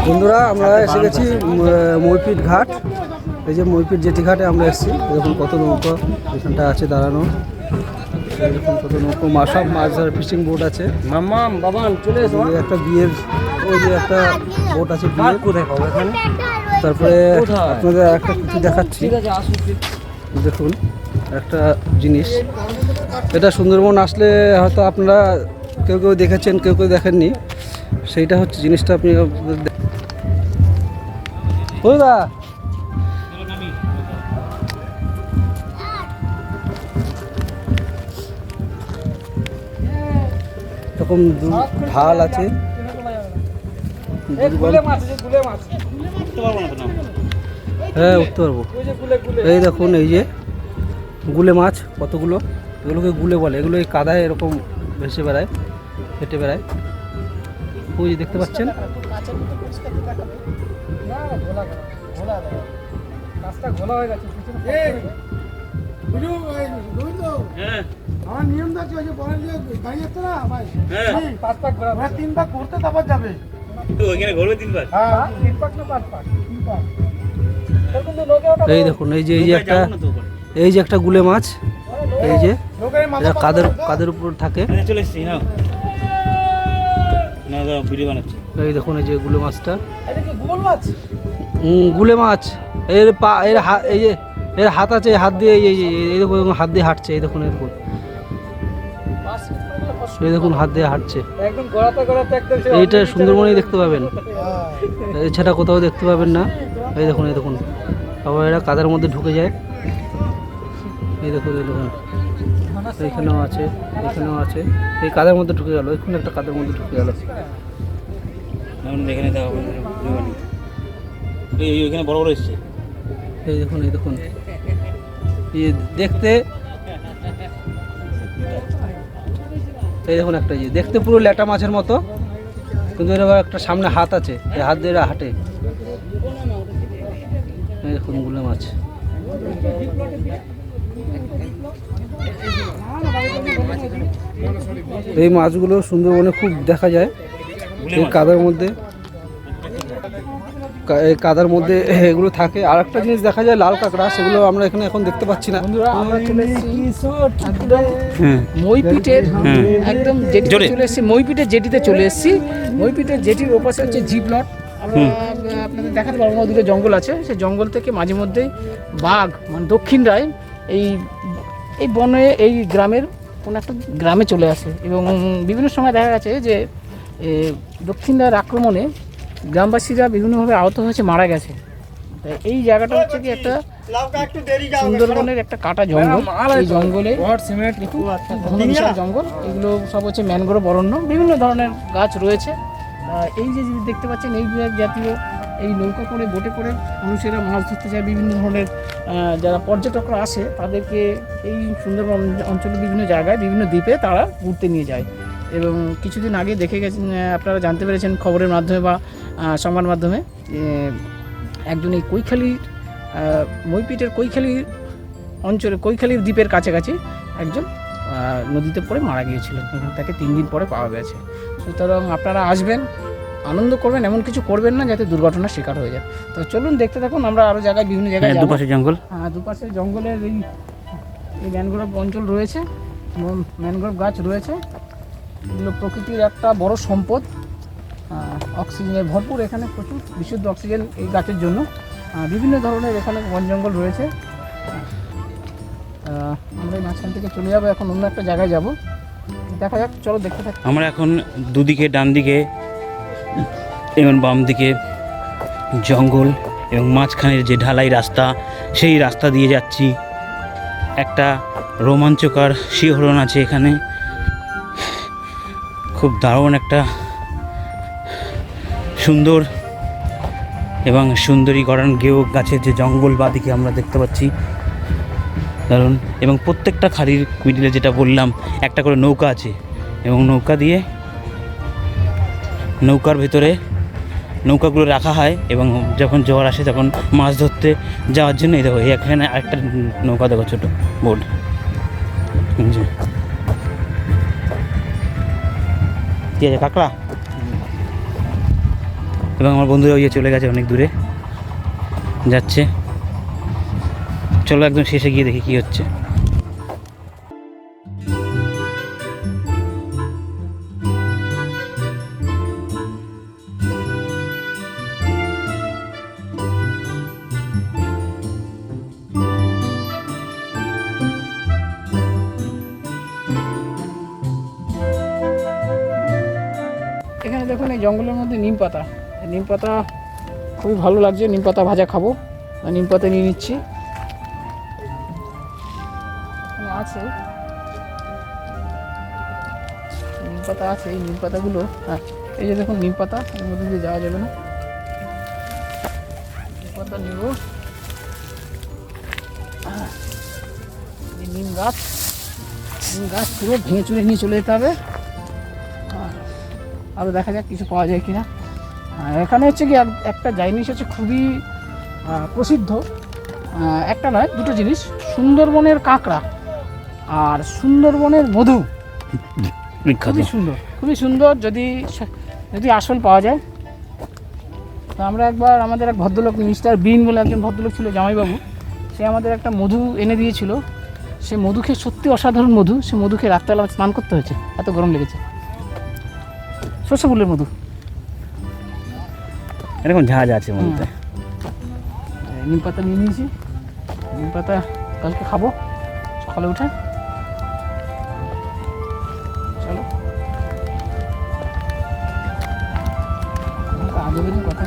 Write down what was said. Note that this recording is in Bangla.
বন্ধুরা আমরা এসে গেছি মইপিট ঘাট। এই যে মইপিট জেটি ঘাটে আমরা এসেছি। দেখুন কত নৌকা এখানটা আছে দাঁড়ানো, দেখুন কত নৌকো, সব মাছ ধরার ফিশিং বোট আছে। মাম্মাম বাবান চলে এসো। একটা বিয়ের ওই যে একটা বোট আছে বিয়ের। কোথায় পাবো এখানে? তারপরে আপনাদের একটা কিছু দেখাচ্ছি, ঠিক আছে আসুন। দেখুন একটা জিনিস, এটা সুন্দরবন আসলে হয়তো আপনারা কেউ কেউ দেখেছেন, কেউ কেউ দেখেননি। সেইটা হচ্ছে জিনিসটা আপনি বুঝলা এরকম ঢাল আছে। হ্যাঁ উঠতে পারবো। এই দেখুন এই যে গুলে মাছ কতগুলো, এগুলোকে গুলে বলে। এগুলো এই কাদায় এরকম ভেসে বেড়ায়, হেঁটে বেড়ায়। ওই যে দেখতে পাচ্ছেন। আমার নিয়ম দেখছি ওই যে বলেন যে গাড়ি যাচ্ছে না ভাই, 5 পাক ঘোরা, 3 পাক ঘুরতে তারপর যাবে। তো ওখানে ঘুরবে 3 পাক? হ্যাঁ 3 পাক না 5 পাক, 3 পাক। এই দেখুন এই যে এই যে একটা গুলে মাছ, এই যে এটা কাদের উপর থাকে। চলে এসেছি না, না ভিডিও বানাচ্ছি। এই দেখুন এই যে গুলে মাছটা, এটা কি গোল মাছ? গুলে মাছ। এর পা এর এই যে এর হাত আছে, হাত দিয়ে এই দেখুন হাত দিয়ে হাঁটছে। এই দেখুন এরকম, এই দেখুন হাত দিয়ে হাঁটছে। একদম গড়াতে গড়াতে একদম এইটা সুন্দরবনেই দেখতে পাবেন, এছাড়া কোথাও দেখতে পাবেন না। এই দেখুন এই দেখুন, আবার এরা কাদার মধ্যে ঢুকে যায়। এই দেখুন এই দেখুন, এইখানেও আছে, এখানেও আছে। এই কাদার মধ্যে ঢুকে গেল, এখানে একটা কাদার মধ্যে ঢুকে গেল। এখানে দেখো এই ওইখানে বড় বড় এসছে। এই দেখুন এই দেখুন, এই দেখতে, এই দেখুন একটা যে দেখতে পুরো ল্যাটা মাছের মতো, কিন্তু এর আবার একটা সামনে হাত আছে, এই হাত দিয়ে এরা হাঁটে। এই দেখুন গুলে মাছ। এই মাছগুলো সুন্দরবনে খুব দেখা যায় এই কাদার মধ্যে, এই কাদার মধ্যে এগুলো থাকে। আর একটা জিনিস দেখা যায় লাল কাঁকড়া, সেগুলো আমরা এখানে এখন দেখতে পাচ্ছি না। আমরা চলে এসেছি একদম মইপিটের একদম জেটিতে চলে এসেছি। মইপিটের জেটিতে চলে এসেছি। মইপিটের জেটির ওপাশে হচ্ছে জিপ লট। আপনাদের দেখাতে পারবো না, ওদিকে জঙ্গল আছে। সেই জঙ্গল থেকে মাঝে মধ্যেই বাঘ, মানে দক্ষিণ রায় এই বনে, এই গ্রামের কোনো একটা গ্রামে চলে আসে। এবং বিভিন্ন সময় দেখা গেছে যে দক্ষিণ রায়ের আক্রমণে গ্রামবাসীরা বিভিন্নভাবে আহত হয়েছে, মারা গেছে। এই জায়গাটা হচ্ছে কি একটা সুন্দরবনের একটা কাটা জঙ্গল। এই জঙ্গলে ঘন বিশাল জঙ্গল, এগুলো সব হচ্ছে ম্যানগ্রোভ অরণ্য, বিভিন্ন ধরনের গাছ রয়েছে। এই যে দেখতে পাচ্ছেন এই জাতীয় এই নৌকা করে, বোটে করে মানুষেরা মাছ ধরতে যায়। বিভিন্ন ধরনের যারা পর্যটকরা আসে তাদেরকে এই সুন্দরবন অঞ্চলের বিভিন্ন জায়গায়, বিভিন্ন দ্বীপে তারা ঘুরতে নিয়ে যায়। এবং কিছুদিন আগে দেখে গেছেন, আপনারা জানতে পেরেছেন খবরের মাধ্যমে বা সংবাদ মাধ্যমে, একজন এই কৈখালীর মইপিটের কৈখালীর অঞ্চলে, কৈখালীর দ্বীপের কাছাকাছি একজন নদীতে পড়ে মারা গিয়েছিলেন। এবং তাকে 3 দিন পরে পাওয়া গেছে। সুতরাং আপনারা আসবেন, আনন্দ করবেন, এমন কিছু করবেন না যাতে দুর্ঘটনার শিকার হয়ে যায়। তো চলুন দেখতে থাকুন, আমরা আরও জায়গায়, বিভিন্ন জায়গায় যাব। দুপাশে জঙ্গল, হ্যাঁ দুপাশে জঙ্গলের এই ম্যানগ্রোভ অঞ্চল রয়েছে, ম্যানগ্রোভ গাছ রয়েছে। এগুলো প্রকৃতির একটা বড় সম্পদ, অক্সিজেনের ভরপুর। এখানে প্রচুর বিশুদ্ধ অক্সিজেন এই গাছের জন্য। বিভিন্ন ধরনের এখানে বন জঙ্গল রয়েছে। আমরা এই মাঝখান থেকে চলে যাবো, এখন অন্য একটা জায়গায় যাব, দেখা যাক। চলো দেখতে থাকি। আমরা এখন দুদিকে, ডান দিকে এবং বাম দিকে জঙ্গল এবং মাঝখানের যে ঢালাই রাস্তা, সেই রাস্তা দিয়ে যাচ্ছি। একটা রোমাঞ্চকর শিহরণ আছে এখানে, খুব দারুণ একটা সুন্দর এবং সুন্দরী গড়ান গেও গাছের যে জঙ্গল বাদিকে আমরা দেখতে পাচ্ছি, দারুণ। এবং প্রত্যেকটা খাড়ির মিডিলে, যেটা বললাম, একটা করে নৌকা আছে। এবং নৌকা দিয়ে, নৌকার ভেতরে নৌকাগুলো রাখা হয় এবং যখন জোয়ার আসে তখন মাছ ধরতে যাওয়ার জন্য। এই দেখো এখানে আরেকটা নৌকা, দেখো ছোটো বোট। ঠিক আছে কাঁকড়া, এবং আমার বন্ধুরা ওই যে চলে গেছে অনেক দূরে যাচ্ছে। চলো একদম শেষে গিয়ে দেখি কি হচ্ছে। এখানে দেখুন এই জঙ্গলের মধ্যে নিম পাতা, এই নিম পাতা খুবই ভালো লাগছে। নিম পাতা ভাজা খাবো, নিম পাতা নিয়ে নিচ্ছি। এখানে আছে নিম পাতা, আছে এই নিম পাতাগুলো। হ্যাঁ, এই যে দেখুন নিম পাতা, এর মধ্যে দিয়ে যাওয়া যাবে না। নিম পাতা নেব। এই নিম গাছ পুরো ভেঙে চুরে নিয়ে চলে যেতে হবে। আরও দেখা যাক কিছু পাওয়া যায় কিনা। এখানে হচ্ছে কি একটা জিনিস হচ্ছে খুবই প্রসিদ্ধ, একটা নয় দুটো জিনিস, সুন্দরবনের কাঁকড়া আর সুন্দরবনের মধু। খুবই সুন্দর, খুবই সুন্দর। যদি আসল পাওয়া যায়। তো আমরা একবার আমাদের এক ভদ্রলোক, মিস্টার বিন বলে একজন ভদ্রলোক ছিল, জামাইবাবু, সে আমাদের একটা মধু এনে দিয়েছিল। সে মধু খেয়ে সত্যি অসাধারণ মধু। সে মধু খেয়ে রাত্রেবেলা স্নান করতে হয়েছে, এত গরম লেগেছে। সর্ষে ফুলের মধু, এরকম ঝাঁজ আছে মধ্যে। নিম পাতা নিয়ে নিয়েছি। নিম পাতা কালকে খাবো সকালে উঠে। চলো, আগে কথা